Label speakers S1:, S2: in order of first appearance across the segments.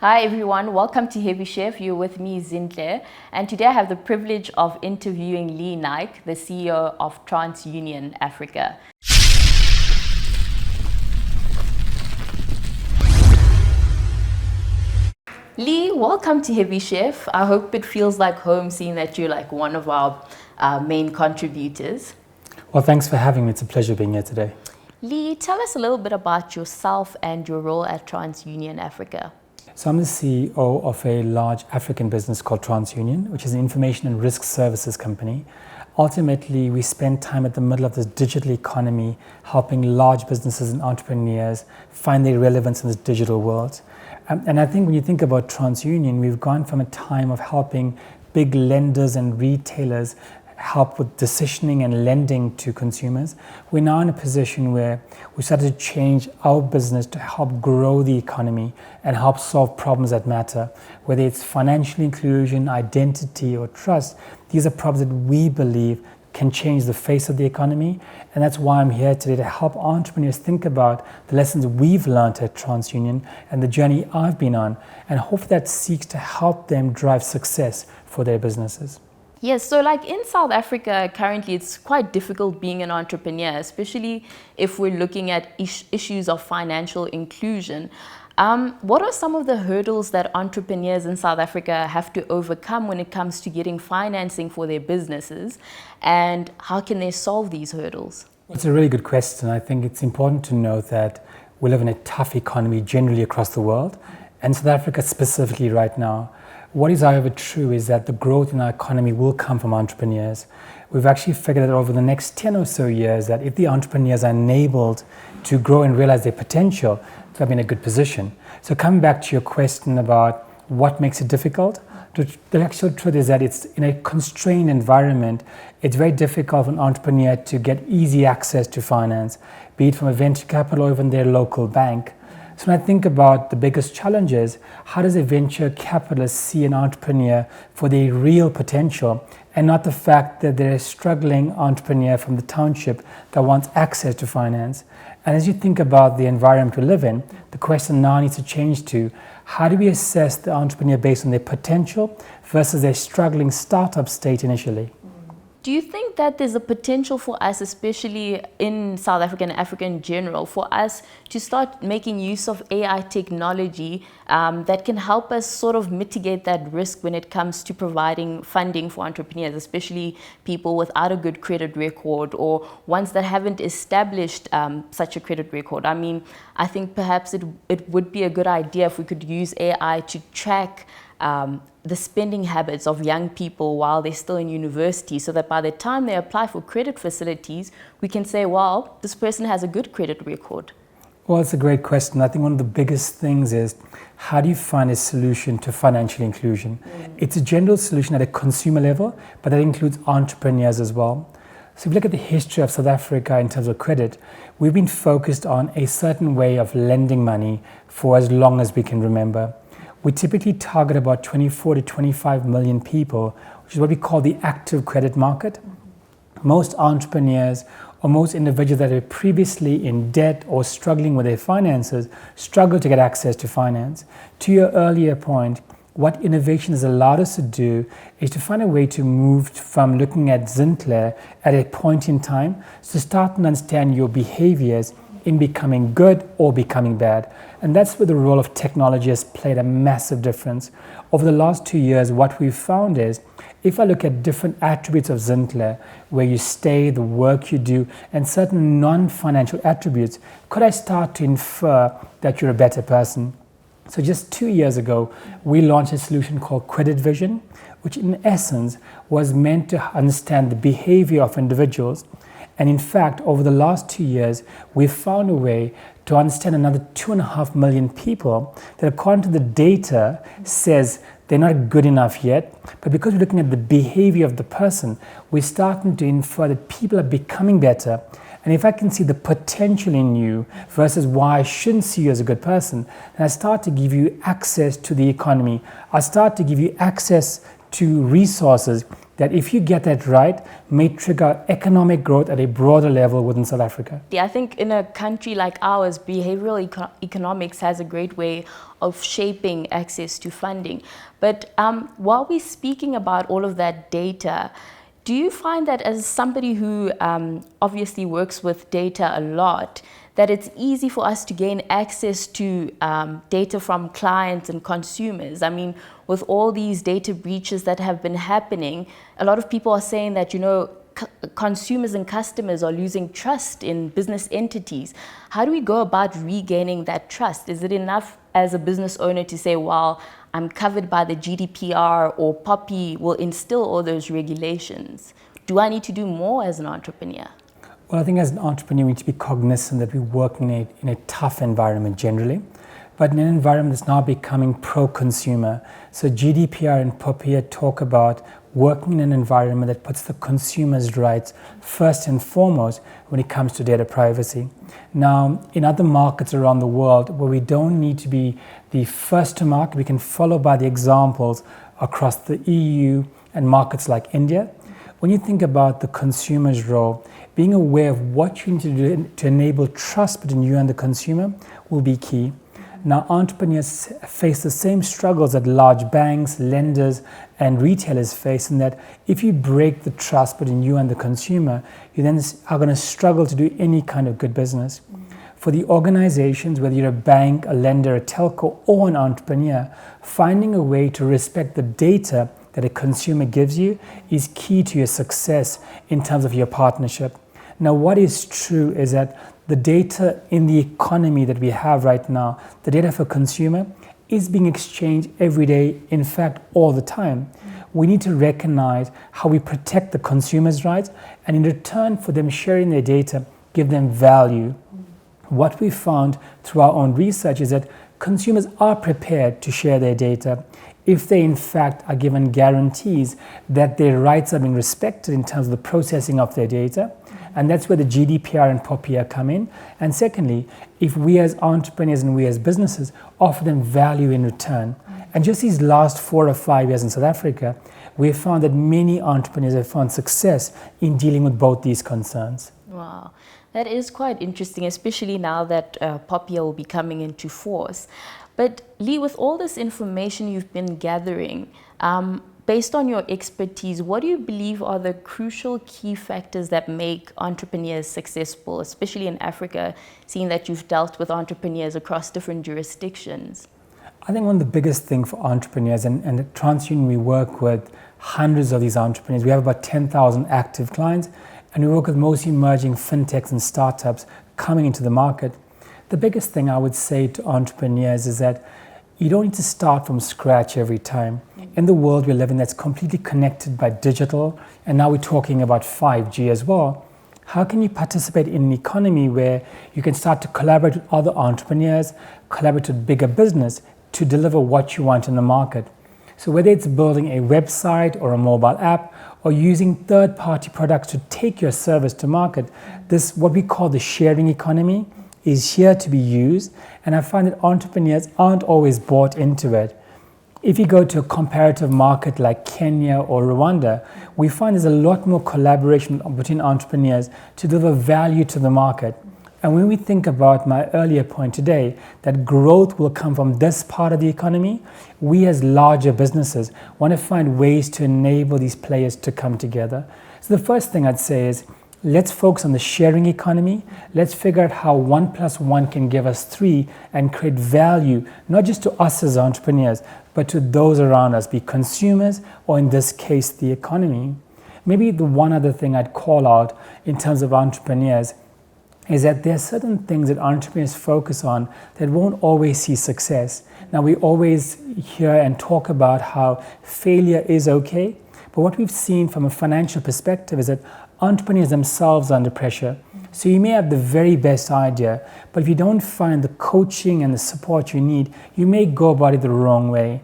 S1: Hi everyone, welcome to Heavy Chef. You're with me, Zinhle, and today I have the privilege of interviewing Lee Naik, the CEO of TransUnion Africa. Lee, welcome to Heavy Chef. I hope it feels like home, seeing that you're like one of our main contributors.
S2: Well, thanks for having me. It's a pleasure being here today.
S1: Lee, tell us a little bit about yourself and your role at TransUnion Africa.
S2: So I'm the CEO of a large African business called TransUnion, which is an information and risk services company. Ultimately, we spend time at the middle of this digital economy, helping large businesses and entrepreneurs find their relevance in this digital world. And I think when you think about TransUnion, we've gone from a time of helping big lenders and retailers help with decisioning and lending to consumers. We're now in a position where we started to change our business to help grow the economy and help solve problems that matter. Whether it's financial inclusion, identity, or trust, these are problems that we believe can change the face of the economy. And that's why I'm here today, to help entrepreneurs think about the lessons we've learned at TransUnion and the journey I've been on, and hope that seeks to help them drive success for their businesses.
S1: Yes, so like in South Africa currently, it's quite difficult being an entrepreneur, especially if we're looking at issues of financial inclusion. What are some of the hurdles that entrepreneurs in South Africa have to overcome when it comes to getting financing for their businesses, and how can they solve these hurdles?
S2: It's a really good question. I think it's important to note that we live in a tough economy generally across the world, and South Africa specifically right now. What is however true is that the growth in our economy will come from entrepreneurs. We've actually figured that over the next 10 or so years, that if the entrepreneurs are enabled to grow and realize their potential, they'll be in a good position. So coming back to your question about what makes it difficult, the actual truth is that it's in a constrained environment. It's very difficult for an entrepreneur to get easy access to finance, be it from a venture capital or even their local bank. So when I think about the biggest challenges, how does a venture capitalist see an entrepreneur for their real potential, and not the fact that they're a struggling entrepreneur from the township that wants access to finance? And as you think about the environment we live in, the question now needs to change to, how do we assess the entrepreneur based on their potential versus their struggling startup state initially?
S1: Do you think that there's a potential for us, especially in South Africa and Africa in general, for us to start making use of AI technology that can help us sort of mitigate that risk when it comes to providing funding for entrepreneurs, especially people without a good credit record or ones that haven't established such a credit record? I mean, I think perhaps it would be a good idea if we could use AI to track the spending habits of young people while they're still in university, so that by the time they apply for credit facilities, we can say, well, this person has a good credit record.
S2: Well, it's a great question. I think one of the biggest things is, how do you find a solution to financial inclusion? It's a general solution at a consumer level, but that includes entrepreneurs as well. So if you look at the history of South Africa in terms of credit, we've been focused on a certain way of lending money for as long as we can remember. We typically target about 24 to 25 million people, which is what we call the active credit market. Most entrepreneurs or most individuals that are previously in debt or struggling with their finances struggle to get access to finance. To your earlier point, what innovation has allowed us to do is to find a way to move from looking at Zinhle at a point in time to start and understand your behaviors in becoming good or becoming bad. And that's where the role of technology has played a massive difference. Over the last 2 years, what we've found is, if I look at different attributes of Zinhle, where you stay, the work you do, and certain non-financial attributes, could I start to infer that you're a better person? So just 2 years ago, we launched a solution called Credit Vision, which in essence was meant to understand the behavior of individuals. And in fact, over the last 2 years, we've found a way to understand another 2.5 million people that, according to the data, says they're not good enough yet. But because we're looking at the behavior of the person, we're starting to infer that people are becoming better. And if I can see the potential in you versus why I shouldn't see you as a good person, then I start to give you access to the economy. I start to give you access to resources that if you get that right, may trigger economic growth at a broader level within South Africa.
S1: Yeah, I think in a country like ours, behavioral economics has a great way of shaping access to funding. But while we're speaking about all of that data, do you find that as somebody who obviously works with data a lot, that it's easy for us to gain access to data from clients and consumers? I mean, with all these data breaches that have been happening, a lot of people are saying that, consumers and customers are losing trust in business entities. How do we go about regaining that trust? Is it enough as a business owner to say, well, I'm covered by the GDPR, or POPI will instill all those regulations? Do I need to do more as an entrepreneur?
S2: Well, I think as an entrepreneur, we need to be cognizant that we work in a tough environment generally, but in an environment that's now becoming pro-consumer. So GDPR and POPI talk about working in an environment that puts the consumer's rights first and foremost when it comes to data privacy. Now, in other markets around the world where we don't need to be the first to market, we can follow by the examples across the EU and markets like India. When you think about the consumer's role, being aware of what you need to do to enable trust between you and the consumer will be key. Now, entrepreneurs face the same struggles that large banks, lenders, and retailers face, in that if you break the trust between you and the consumer, you then are going to struggle to do any kind of good business. For the organizations, whether you're a bank, a lender, a telco, or an entrepreneur, finding a way to respect the data that a consumer gives you is key to your success in terms of your partnership. Now, what is true is that the data in the economy that we have right now, the data for consumer, is being exchanged every day, in fact, all the time. We need to recognize how we protect the consumer's rights, and in return for them sharing their data, give them value. What we found through our own research is that consumers are prepared to share their data if they in fact are given guarantees that their rights are being respected in terms of the processing of their data. And that's where the GDPR and POPI come in. And secondly, if we as entrepreneurs and we as businesses offer them value in return. And just these last 4 or 5 years in South Africa, we have found that many entrepreneurs have found success in dealing with both these concerns.
S1: Wow, that is quite interesting, especially now that POPI will be coming into force. But Lee, with all this information you've been gathering, based on your expertise, what do you believe are the crucial key factors that make entrepreneurs successful, especially in Africa, seeing that you've dealt with entrepreneurs across different jurisdictions?
S2: I think one of the biggest things for entrepreneurs, and at TransUnion we work with hundreds of these entrepreneurs. We have about 10,000 active clients, and we work with most emerging fintechs and startups coming into the market. The biggest thing I would say to entrepreneurs is that you don't need to start from scratch every time. In the world we live in that's completely connected by digital, and now we're talking about 5G as well, how can you participate in an economy where you can start to collaborate with other entrepreneurs, collaborate with bigger business to deliver what you want in the market? So whether it's building a website or a mobile app, or using third-party products to take your service to market, this, what we call the sharing economy, is here to be used, and I find that entrepreneurs aren't always bought into it. If you go to a comparative market like Kenya or Rwanda, we find there's a lot more collaboration between entrepreneurs to deliver value to the market. And when we think about my earlier point today, that growth will come from this part of the economy, we as larger businesses want to find ways to enable these players to come together. So the first thing I'd say is, let's focus on the sharing economy. Let's figure out how 1 + 1 can give us 3 and create value, not just to us as entrepreneurs, but to those around us, be consumers, or in this case, the economy. Maybe the one other thing I'd call out in terms of entrepreneurs is that there are certain things that entrepreneurs focus on that won't always see success. Now, we always hear and talk about how failure is okay, but what we've seen from a financial perspective is that entrepreneurs themselves are under pressure. So you may have the very best idea, but if you don't find the coaching and the support you need, you may go about it the wrong way.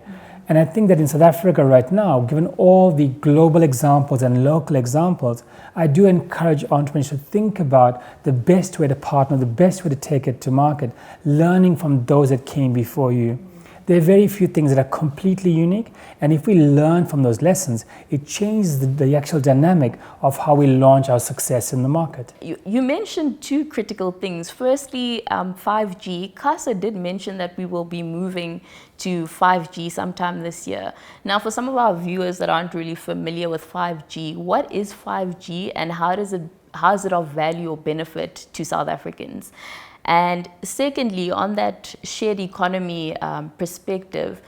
S2: And I think that in South Africa right now, given all the global examples and local examples, I do encourage entrepreneurs to think about the best way to partner, the best way to take it to market, learning from those that came before you. There are very few things that are completely unique, and if we learn from those lessons, it changes the actual dynamic of how we launch our success in the market.
S1: You mentioned two critical things. Firstly, 5G. Casa did mention that we will be moving to 5G sometime this year. Now, for some of our viewers that aren't really familiar with 5G, what is 5G and how is it of value or benefit to South Africans? And secondly, on that shared economy perspective,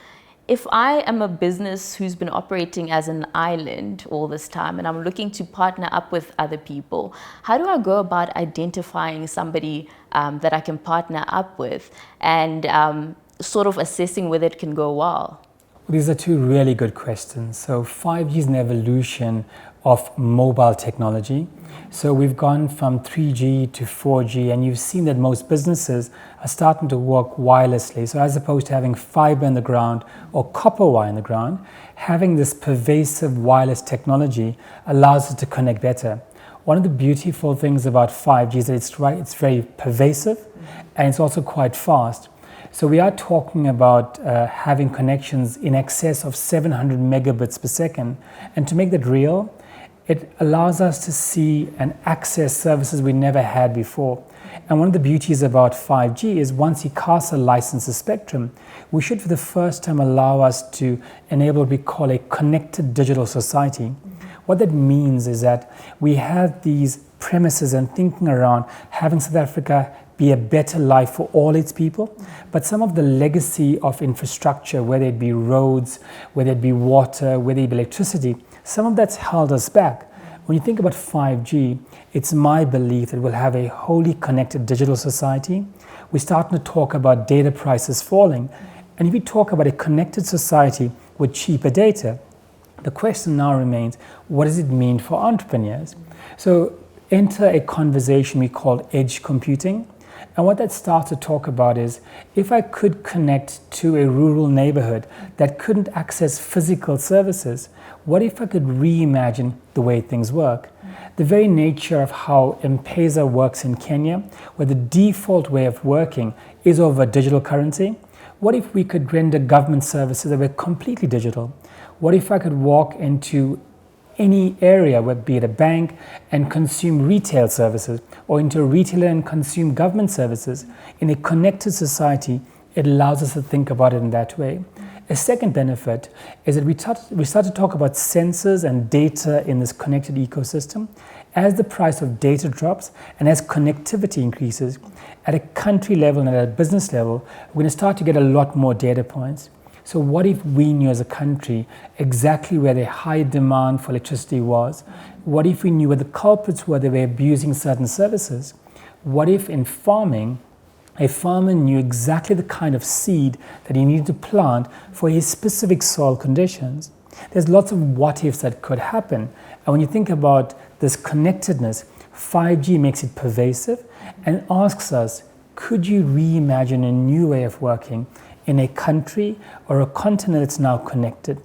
S1: if I am a business who's been operating as an island all this time and I'm looking to partner up with other people, how do I go about identifying somebody that I can partner up with and sort of assessing whether it can go well?
S2: These are two really good questions. So 5G is an evolution of mobile technology. So we've gone from 3G to 4G, and you've seen that most businesses are starting to work wirelessly. So as opposed to having fiber in the ground or copper wire in the ground, having this pervasive wireless technology allows us to connect better. One of the beautiful things about 5G is that it's very pervasive and it's also quite fast. So we are talking about having connections in excess of 700 megabits per second. And to make that real, it allows us to see and access services we never had before. And one of the beauties about 5G is once ICASA licenses spectrum, we should for the first time allow us to enable what we call a connected digital society. What that means is that we have these premises and thinking around having South Africa be a better life for all its people, but some of the legacy of infrastructure, whether it be roads, whether it be water, whether it be electricity, some of that's held us back. When you think about 5G, it's my belief that we'll have a wholly connected digital society. We're starting to talk about data prices falling. And if we talk about a connected society with cheaper data, the question now remains, what does it mean for entrepreneurs? So enter a conversation we call edge computing. And what that starts to talk about is, if I could connect to a rural neighborhood that couldn't access physical services, what if I could reimagine the way things work? The very nature of how M-Pesa works in Kenya, where the default way of working is over digital currency, what if we could render government services that were completely digital? What if I could walk into any area, be it a bank, and consume retail services, or into a retailer and consume government services? In a connected society, it allows us to think about it in that way. A second benefit is that we start to talk about sensors and data in this connected ecosystem. As the price of data drops and as connectivity increases, at a country level and at a business level, we're going to start to get a lot more data points. So what if we knew as a country exactly where the high demand for electricity was? What if we knew where the culprits were that were abusing certain services? What if in farming, a farmer knew exactly the kind of seed that he needed to plant for his specific soil conditions? There's lots of what ifs that could happen. And when you think about this connectedness, 5G makes it pervasive and asks us, could you reimagine a new way of working in a country or a continent that's now connected?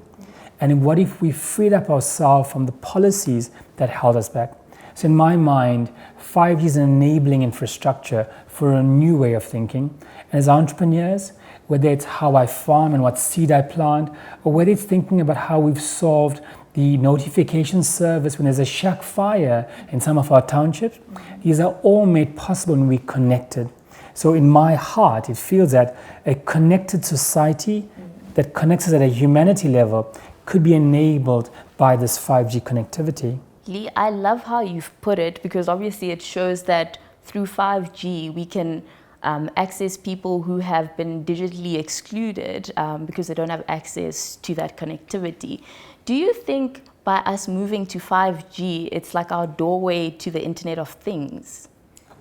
S2: And what if we freed up ourselves from the policies that held us back? So in my mind, 5G is an enabling infrastructure for a new way of thinking. And as entrepreneurs, whether it's how I farm and what seed I plant, or whether it's thinking about how we've solved the notification service when there's a shack fire in some of our townships, these are all made possible when we connected. So in my heart, it feels that a connected society that connects us at a humanity level could be enabled by this 5G connectivity.
S1: Lee, I love how you've put it, because obviously it shows that through 5G we can access people who have been digitally excluded because they don't have access to that connectivity. Do you think by us moving to 5G, it's like our doorway to the Internet of Things?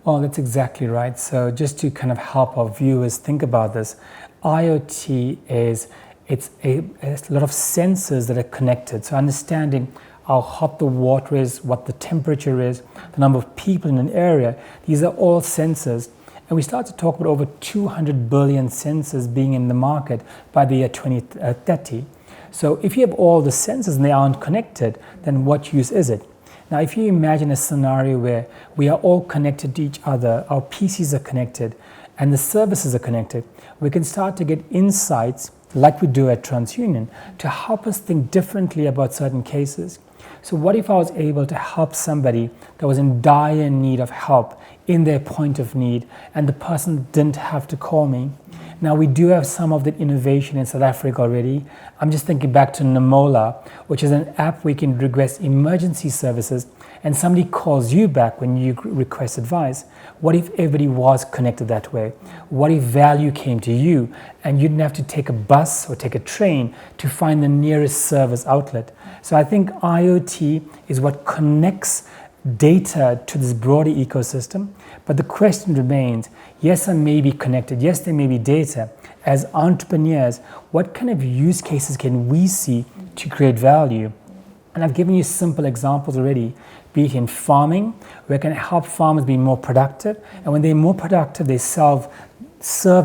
S2: Oh, that's exactly right. So just to kind of help our viewers think about this, IoT it's a lot of sensors that are connected. So understanding how hot the water is, what the temperature is, the number of people in an area, these are all sensors. And we start to talk about over 200 billion sensors being in the market by the year 2030. So if you have all the sensors and they aren't connected, then what use is it? Now, if you imagine a scenario where we are all connected to each other, our PCs are connected, and the services are connected, we can start to get insights like we do at TransUnion, to help us think differently about certain cases. So what if I was able to help somebody that was in dire need of help in their point of need, and the person didn't have to call me? Now, we do have some of that innovation in South Africa already. I'm just thinking back to Namola, which is an app where you can request emergency services and somebody calls you back when you request advice. What if everybody was connected that way? What if value came to you and you didn't have to take a bus or take a train to find the nearest service outlet? So I think IoT is what connects data to this broader ecosystem, but the question remains, yes, I may be connected, yes, there may be data. As entrepreneurs, what kind of use cases can we see to create value? And I've given you simple examples already, be it in farming, where it can help farmers be more productive, and when they're more productive, they serve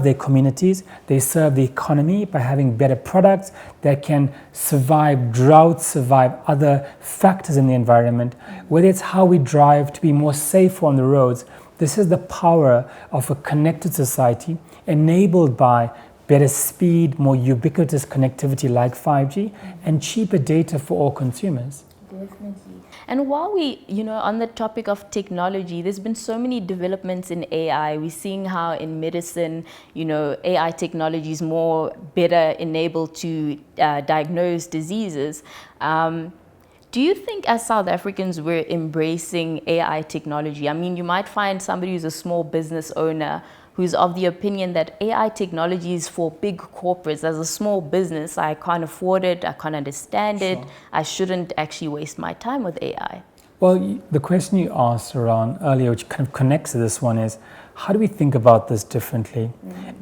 S2: their communities, they serve the economy by having better products that can survive droughts, survive other factors in the environment, whether it's how we drive to be more safe on the roads. This is the power of a connected society enabled by better speed, more ubiquitous connectivity like 5G, and cheaper data for all consumers.
S1: Definitely. And while we, on the topic of technology, there's been so many developments in AI. We're seeing how in medicine, AI technology is better enabled to diagnose diseases. Do you think as South Africans we're embracing AI technology? I mean, you might find somebody who's a small business owner who's of the opinion that AI technology is for big corporates. As a small business, I can't afford it, I can't understand it, I shouldn't actually waste my time with AI.
S2: Well, the question you asked around earlier, which kind of connects to this one, is how do we think about this differently?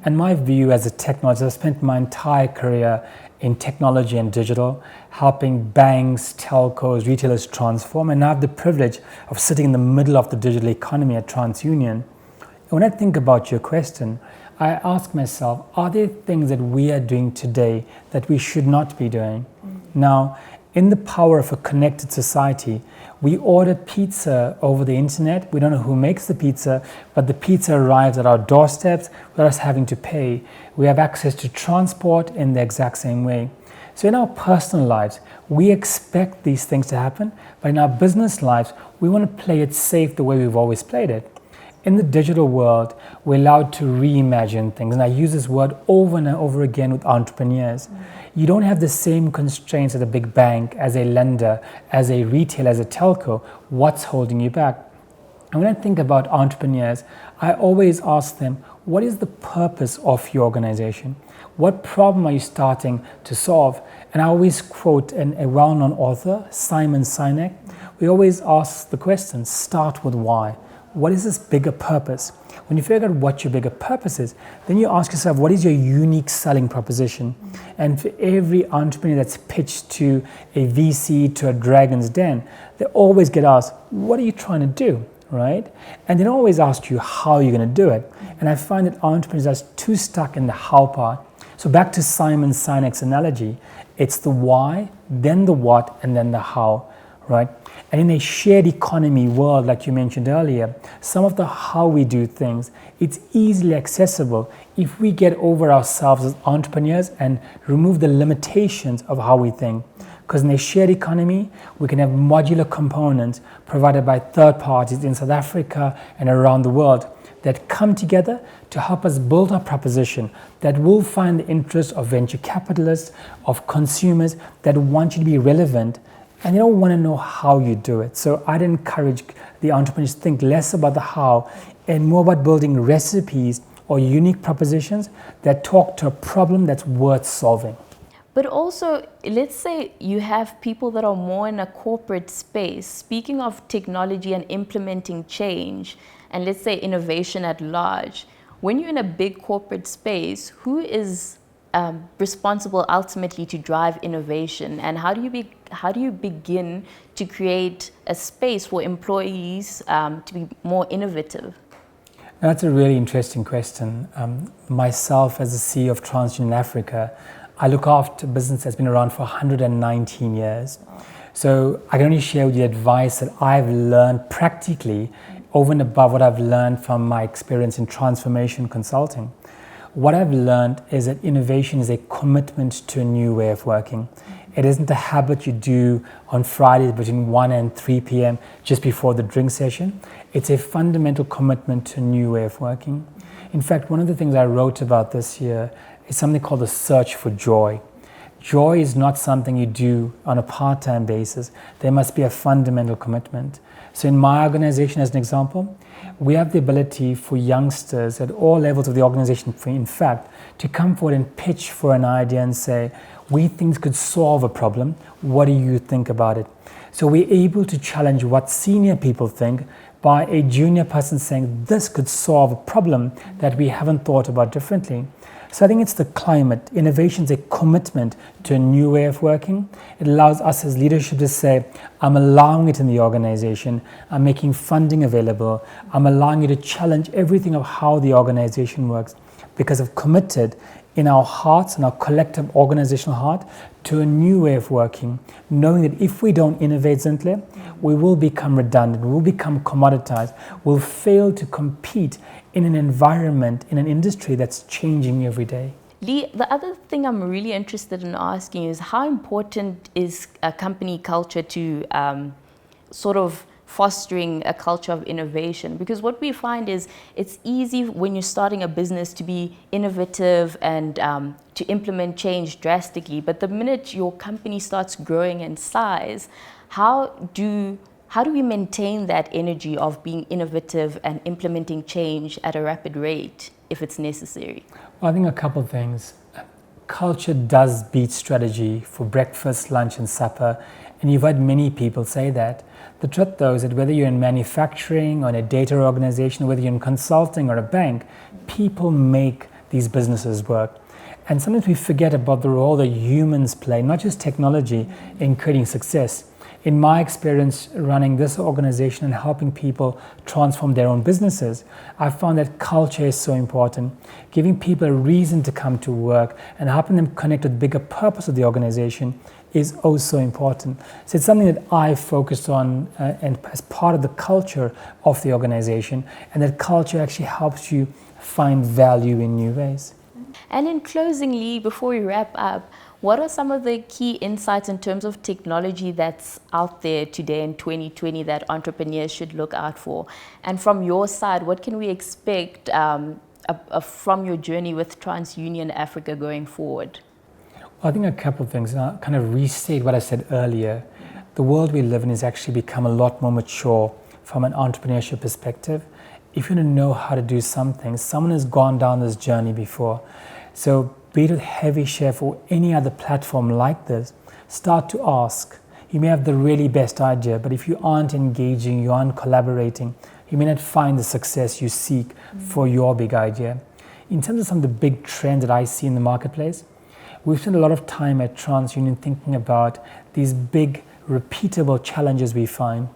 S2: And my view as a technologist, I've spent my entire career in technology and digital, helping banks, telcos, retailers transform, and I have the privilege of sitting in the middle of the digital economy at TransUnion. When I think about your question, I ask myself, are there things that we are doing today that we should not be doing? Now, in the power of a connected society, we order pizza over the internet. We don't know who makes the pizza, but the pizza arrives at our doorsteps without us having to pay. We have access to transport in the exact same way. So in our personal lives, we expect these things to happen, but in our business lives, we want to play it safe the way we've always played it. In the digital world, we're allowed to reimagine things, and I use this word over and over again with entrepreneurs. You don't have the same constraints as a big bank, as a lender, as a retailer, as a telco. What's holding you back? And when I think about entrepreneurs, I always ask them, what is the purpose of your organization? What problem are you starting to solve? And I always quote a well-known author, Simon Sinek. We always ask the question, start with why. What is this bigger purpose? When you figure out what your bigger purpose is, then you ask yourself, what is your unique selling proposition? And for every entrepreneur that's pitched to a VC, to a Dragon's Den, they always get asked, what are you trying to do, right? And they don't always ask you how you're going to do it. And I find that entrepreneurs are too stuck in the how part. So back to Simon Sinek's analogy, it's the why, then the what, and then the how, right? And in a shared economy world, like you mentioned earlier, some of the how we do things, it's easily accessible if we get over ourselves as entrepreneurs and remove the limitations of how we think. Because in a shared economy, we can have modular components provided by third parties in South Africa and around the world that come together to help us build our proposition that will find the interest of venture capitalists, of consumers that want you to be relevant, and they don't want to know how you do it. So I'd encourage the entrepreneurs to think less about the how and more about building recipes or unique propositions that talk to a problem that's worth solving.
S1: But also, let's say you have people that are more in a corporate space. Speaking of technology and implementing change, and let's say innovation at large, when you're in a big corporate space, who is responsible ultimately to drive innovation, and how do you begin to create a space for employees to be more innovative?
S2: That's a really interesting question. Myself, as the CEO of TransUnion Africa, I look after a business that's been around for 119 years. So I can only share with you advice that I've learned practically over and above what I've learned from my experience in transformation consulting. What I've learned is that innovation is a commitment to a new way of working. It isn't a habit you do on Fridays between 1 and 3 p.m. just before the drink session. It's a fundamental commitment to a new way of working. In fact, one of the things I wrote about this year is something called the search for joy. Joy is not something you do on a part-time basis. There must be a fundamental commitment. So in my organization, as an example, we have the ability for youngsters at all levels of the organization, in fact, to come forward and pitch for an idea and say, we think could solve a problem. What do you think about it? So we're able to challenge what senior people think by a junior person saying, this could solve a problem that we haven't thought about differently. So I think it's the climate. Innovation is a commitment to a new way of working. It allows us as leadership to say, I'm allowing it in the organization. I'm making funding available. I'm allowing you to challenge everything of how the organization works, because I've committed in our hearts and our collective organizational heart to a new way of working, knowing that if we don't innovate, Zinhle, we will become redundant, we will become commoditized, we'll fail to compete in an environment, in an industry that's changing every day.
S1: Lee, the other thing I'm really interested in asking is how important is a company culture to sort of fostering a culture of innovation? Because what we find is it's easy when you're starting a business to be innovative and to implement change drastically. But the minute your company starts growing in size, how do we maintain that energy of being innovative and implementing change at a rapid rate if it's necessary?
S2: Well, I think a couple of things. Culture does beat strategy for breakfast, lunch, and supper. And you've heard many people say that. The truth, though, is that whether you're in manufacturing or in a data organization, whether you're in consulting or a bank, people make these businesses work. And sometimes we forget about the role that humans play, not just technology, in creating success. In my experience running this organization and helping people transform their own businesses, I found that culture is so important. Giving people a reason to come to work and helping them connect with the bigger purpose of the organization is also important. So it's something that I focused on and as part of the culture of the organization, and that culture actually helps you find value in new ways.
S1: And in closing, Lee, before we wrap up, what are some of the key insights in terms of technology that's out there today in 2020 that entrepreneurs should look out for? And from your side, what can we expect from your journey with TransUnion Africa going forward?
S2: I think a couple of things, and I'll kind of restate what I said earlier. The world we live in has actually become a lot more mature from an entrepreneurship perspective. If you want to know how to do something, someone has gone down this journey before. So be it with Heavy Chef or any other platform like this, start to ask. You may have the really best idea, but if you aren't engaging, you aren't collaborating, you may not find the success you seek for your big idea. In terms of some of the big trends that I see in the marketplace, we've spent a lot of time at TransUnion thinking about these big, repeatable challenges we find.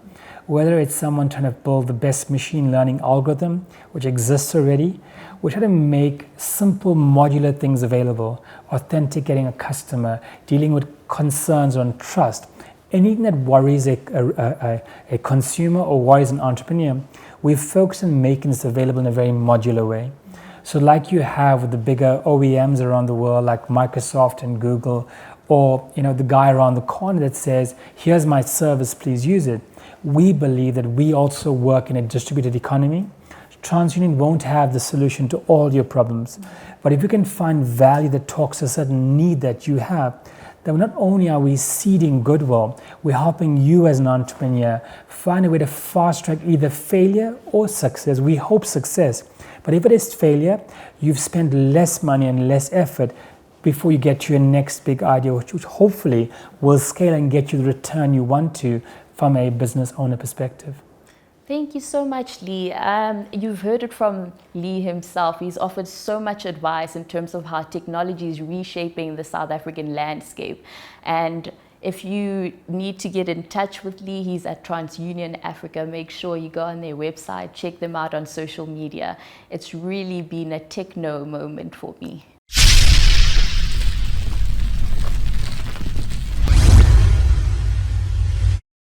S2: Whether it's someone trying to build the best machine learning algorithm, which exists already, we try to make simple modular things available, authenticating a customer, dealing with concerns on trust, anything that worries a consumer or worries an entrepreneur, we've focused on making this available in a very modular way. So like you have with the bigger OEMs around the world, like Microsoft and Google, or the guy around the corner that says, here's my service, please use it. We believe that we also work in a distributed economy. TransUnion won't have the solution to all your problems. But if you can find value that talks to a certain need that you have, then not only are we seeding goodwill, we're helping you as an entrepreneur find a way to fast track either failure or success. We hope success. But if it is failure, you've spent less money and less effort before you get to your next big idea, which hopefully will scale and get you the return you want to from a business owner perspective.
S1: Thank you so much, Lee. You've heard it from Lee himself. He's offered so much advice in terms of how technology is reshaping the South African landscape. And if you need to get in touch with Lee, he's at TransUnion Africa. Make sure you go on their website, check them out on social media. It's really been a techno moment for me.